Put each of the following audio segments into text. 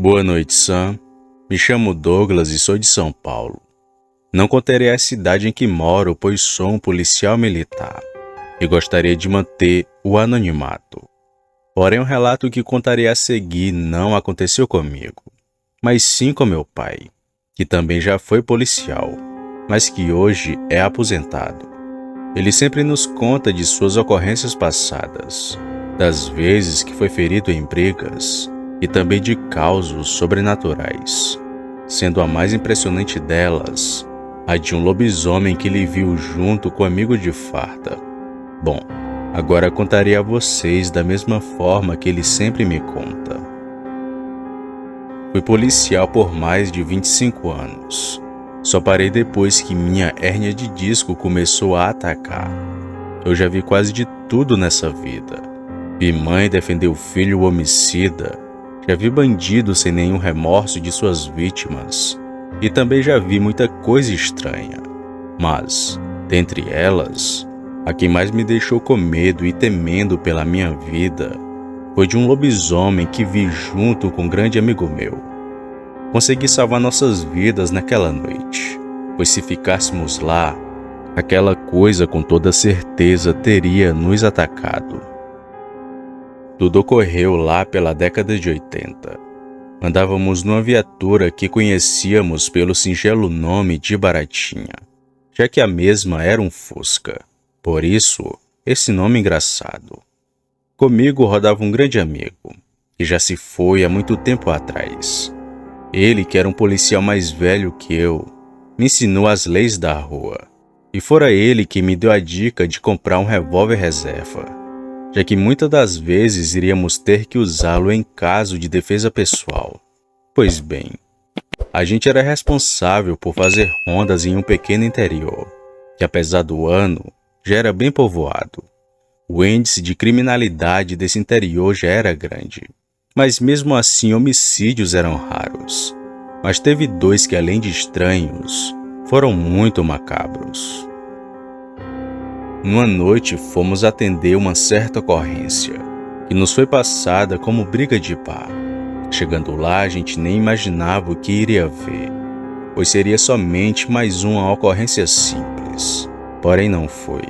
Boa noite, Sam. Me chamo Douglas e sou de São Paulo. Não contarei a cidade em que moro, pois sou um policial militar e gostaria de manter o anonimato. Porém, o relato que contarei a seguir não aconteceu comigo, mas sim com meu pai, que também já foi policial, mas que hoje é aposentado. Ele sempre nos conta de suas ocorrências passadas, das vezes que foi ferido em brigas e também de causos sobrenaturais, sendo a mais impressionante delas a de um lobisomem que ele viu junto com um amigo de farda. Bom, agora contarei a vocês da mesma forma que ele sempre me conta. Fui policial por mais de 25 anos. Só parei depois que minha hérnia de disco começou a atacar. Eu já vi quase de tudo nessa vida. Vi mãe defender o filho homicida. Já vi bandido sem nenhum remorso de suas vítimas. E também já vi muita coisa estranha. Mas, dentre elas, a que mais me deixou com medo e temendo pela minha vida foi de um lobisomem que vi junto com um grande amigo meu. Consegui salvar nossas vidas naquela noite, pois se ficássemos lá, aquela coisa com toda certeza teria nos atacado. Tudo ocorreu lá pela década de 80. Andávamos numa viatura que conhecíamos pelo singelo nome de Baratinha, já que a mesma era um Fusca. Por isso, esse nome engraçado. Comigo rodava um grande amigo, que já se foi há muito tempo atrás. Ele, que era um policial mais velho que eu, me ensinou as leis da rua. E fora ele que me deu a dica de comprar um revólver reserva, já que muitas das vezes iríamos ter que usá-lo em caso de defesa pessoal. Pois bem, a gente era responsável por fazer rondas em um pequeno interior, que apesar do ano, já era bem povoado. O índice de criminalidade desse interior já era grande, mas mesmo assim homicídios eram raros. Mas teve dois que, além de estranhos, foram muito macabros. Numa noite fomos atender uma certa ocorrência, que nos foi passada como briga de bar. Chegando lá, a gente nem imaginava o que iria ver, pois seria somente mais uma ocorrência simples. Porém não foi.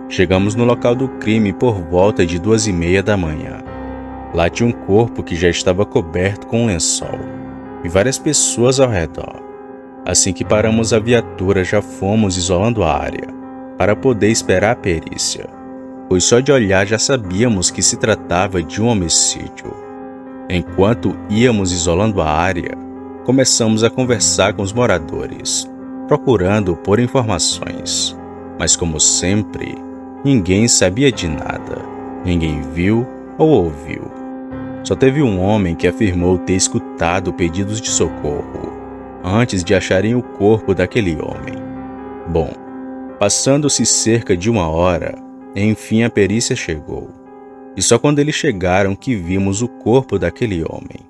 Chegamos no local do crime por volta de 2:30 da manhã. Lá tinha um corpo que já estava coberto com um lençol e várias pessoas ao redor. Assim que paramos a viatura, já fomos isolando a área para poder esperar a perícia, pois só de olhar já sabíamos que se tratava de um homicídio. Enquanto íamos isolando a área, começamos a conversar com os moradores, procurando por informações. Mas como sempre, ninguém sabia de nada, ninguém viu ou ouviu. Só teve um homem que afirmou ter escutado pedidos de socorro antes de acharem o corpo daquele homem. Bom, passando-se cerca de 1 hora, enfim a perícia chegou. E só quando eles chegaram que vimos o corpo daquele homem.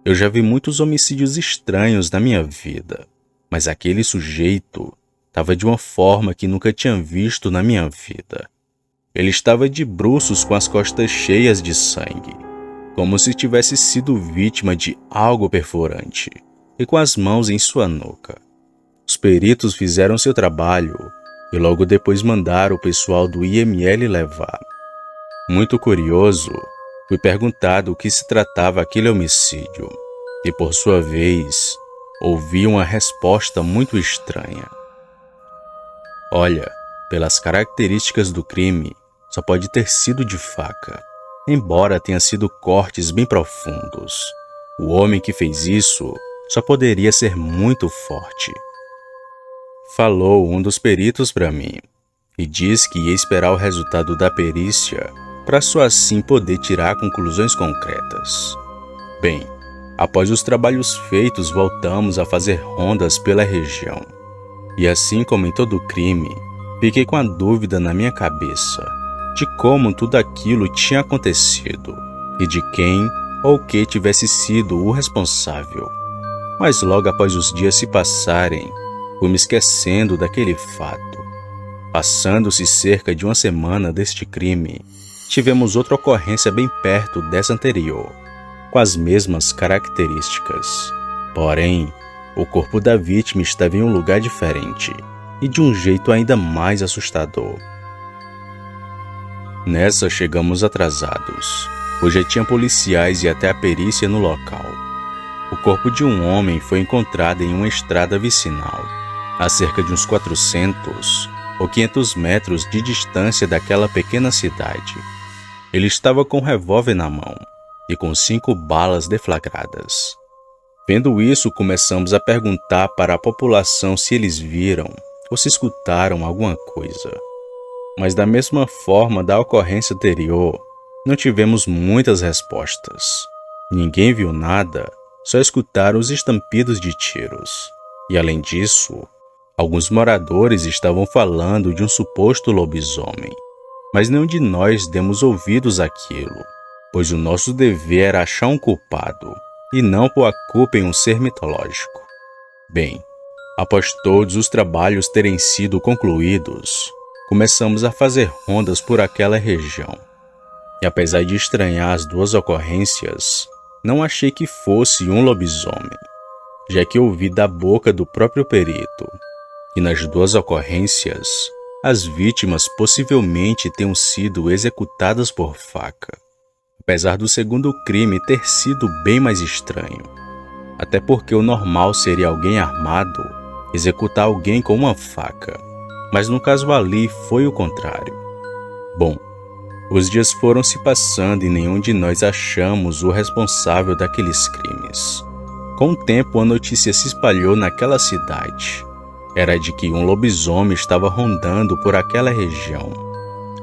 Eu já vi muitos homicídios estranhos na minha vida, mas aquele sujeito estava de uma forma que nunca tinha visto na minha vida. Ele estava de bruços com as costas cheias de sangue, como se tivesse sido vítima de algo perfurante, e com as mãos em sua nuca. Os peritos fizeram seu trabalho e logo depois mandaram o pessoal do IML levar. Muito curioso, fui perguntado o que se tratava aquele homicídio, e por sua vez, ouvi uma resposta muito estranha. Olha, pelas características do crime, só pode ter sido de faca, embora tenha sido cortes bem profundos. O homem que fez isso só poderia ser muito forte. Falou um dos peritos para mim e disse que ia esperar o resultado da perícia para só assim poder tirar conclusões concretas. Bem, após os trabalhos feitos, voltamos a fazer rondas pela região. E assim como em todo crime, fiquei com a dúvida na minha cabeça de como tudo aquilo tinha acontecido e de quem ou que tivesse sido o responsável. Mas logo após os dias se passarem, fui me esquecendo daquele fato. Passando-se cerca de 1 semana deste crime, tivemos outra ocorrência bem perto dessa anterior, com as mesmas características. Porém, o corpo da vítima estava em um lugar diferente e de um jeito ainda mais assustador. Nessa chegamos atrasados, pois já tinha policiais e até a perícia no local. O corpo de um homem foi encontrado em uma estrada vicinal, a cerca de uns 400 ou 500 metros de distância daquela pequena cidade. Ele estava com um revólver na mão e com 5 balas deflagradas. Vendo isso, começamos a perguntar para a população se eles viram ou se escutaram alguma coisa. Mas da mesma forma da ocorrência anterior, não tivemos muitas respostas. Ninguém viu nada, só escutaram os estampidos de tiros. E além disso, alguns moradores estavam falando de um suposto lobisomem. Mas nenhum de nós demos ouvidos àquilo, pois o nosso dever era achar um culpado e não pôr a culpa em um ser mitológico. Bem, após todos os trabalhos terem sido concluídos, começamos a fazer rondas por aquela região. E apesar de estranhar as 2 ocorrências, não achei que fosse um lobisomem, já que ouvi da boca do próprio perito que nas 2 ocorrências, as vítimas possivelmente tenham sido executadas por faca, apesar do segundo crime ter sido bem mais estranho, até porque o normal seria alguém armado executar alguém com uma faca, mas no caso ali foi o contrário. Bom, os dias foram se passando e nenhum de nós achamos o responsável daqueles crimes. Com o tempo, a notícia se espalhou naquela cidade. Era de que um lobisomem estava rondando por aquela região,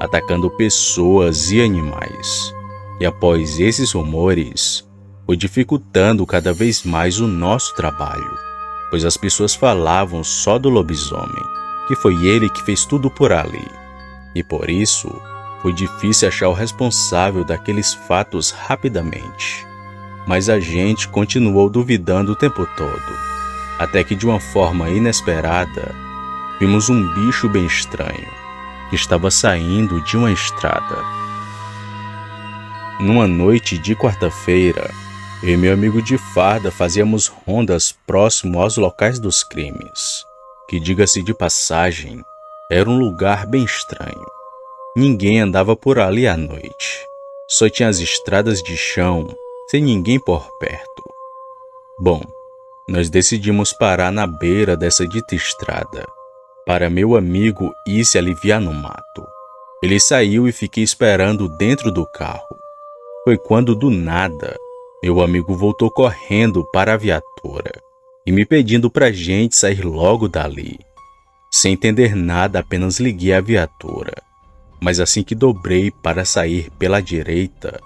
atacando pessoas e animais. E após esses rumores, foi dificultando cada vez mais o nosso trabalho, pois as pessoas falavam só do lobisomem, que foi ele que fez tudo por ali. E por isso, foi difícil achar o responsável daqueles fatos rapidamente. Mas a gente continuou duvidando o tempo todo, até que de uma forma inesperada, vimos um bicho bem estranho, que estava saindo de uma estrada. Numa noite de quarta-feira, eu e meu amigo de farda fazíamos rondas próximo aos locais dos crimes, que, diga-se de passagem, era um lugar bem estranho. Ninguém andava por ali à noite. Só tinha as estradas de chão, sem ninguém por perto. Bom, nós decidimos parar na beira dessa dita estrada, para meu amigo ir se aliviar no mato. Ele saiu e fiquei esperando dentro do carro. Foi quando, do nada, meu amigo voltou correndo para a viatura e me pedindo pra gente sair logo dali. Sem entender nada, apenas liguei a viatura. Mas assim que dobrei para sair pela direita,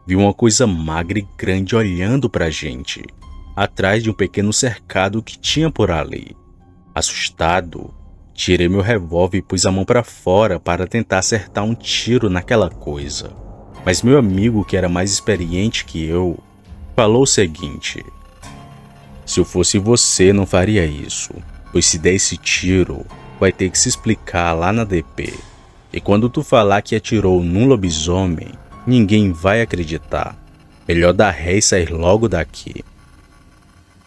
vi uma coisa magra e grande olhando pra gente, atrás de um pequeno cercado que tinha por ali. Assustado, tirei meu revólver e pus a mão para fora para tentar acertar um tiro naquela coisa. Mas meu amigo, que era mais experiente que eu, falou o seguinte: se eu fosse você, não faria isso, pois se der esse tiro, vai ter que se explicar lá na DP. E quando tu falar que atirou num lobisomem, ninguém vai acreditar. Melhor dar ré e sair logo daqui.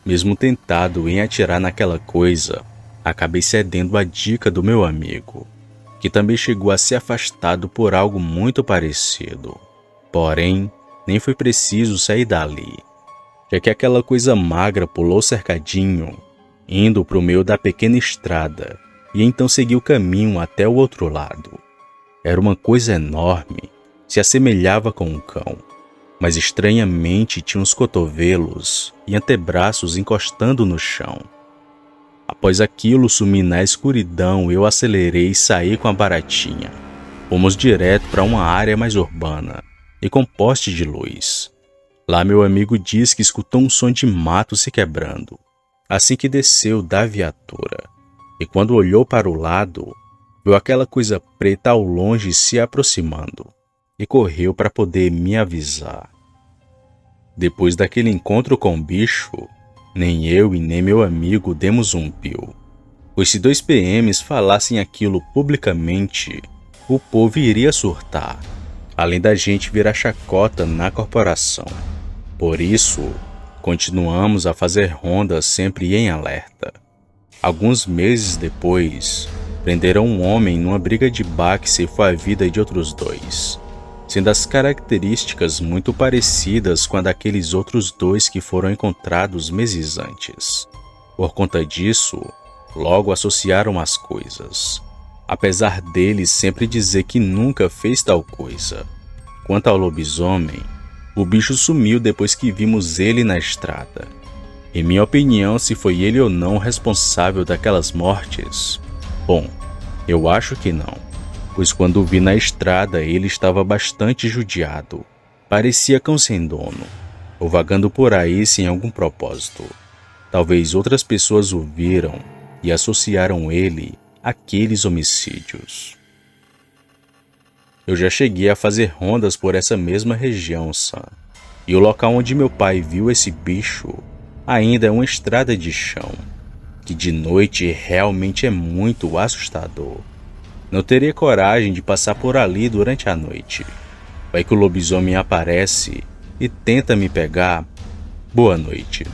Mesmo tentado em atirar naquela coisa, acabei cedendo à dica do meu amigo, que também chegou a ser afastado por algo muito parecido. Porém, nem foi preciso sair dali, já que aquela coisa magra pulou o cercadinho, indo para o meio da pequena estrada, e então seguiu o caminho até o outro lado. Era uma coisa enorme, se assemelhava com um cão, mas estranhamente tinha os cotovelos e antebraços encostando no chão. Após aquilo sumir na escuridão, eu acelerei e saí com a baratinha. Fomos direto para uma área mais urbana e com poste de luz. Lá meu amigo disse que escutou um som de mato se quebrando, assim que desceu da viatura, e quando olhou para o lado, viu aquela coisa preta ao longe se aproximando, e correu para poder me avisar. Depois daquele encontro com o bicho, nem eu e nem meu amigo demos um pio, pois se 2 PMs falassem aquilo publicamente, o povo iria surtar, além da gente virar chacota na corporação. Por isso, continuamos a fazer rondas sempre em alerta. Alguns meses depois, prenderam um homem numa briga de bar que ceifou a vida de outros 2, sendo as características muito parecidas com a daqueles outros 2 que foram encontrados meses antes. Por conta disso, logo associaram as coisas, apesar dele sempre dizer que nunca fez tal coisa. Quanto ao lobisomem, o bicho sumiu depois que vimos ele na estrada. Em minha opinião, se foi ele ou não o responsável daquelas mortes, bom, eu acho que não, pois quando o vi na estrada ele estava bastante judiado, parecia cão sem dono, ou vagando por aí sem algum propósito. Talvez outras pessoas o viram e associaram ele àqueles homicídios. Eu já cheguei a fazer rondas por essa mesma região, Sam, e o local onde meu pai viu esse bicho ainda é uma estrada de chão, que de noite realmente é muito assustador. Não teria coragem de passar por ali durante a noite. Vai que o lobisomem aparece e tenta me pegar. Boa noite.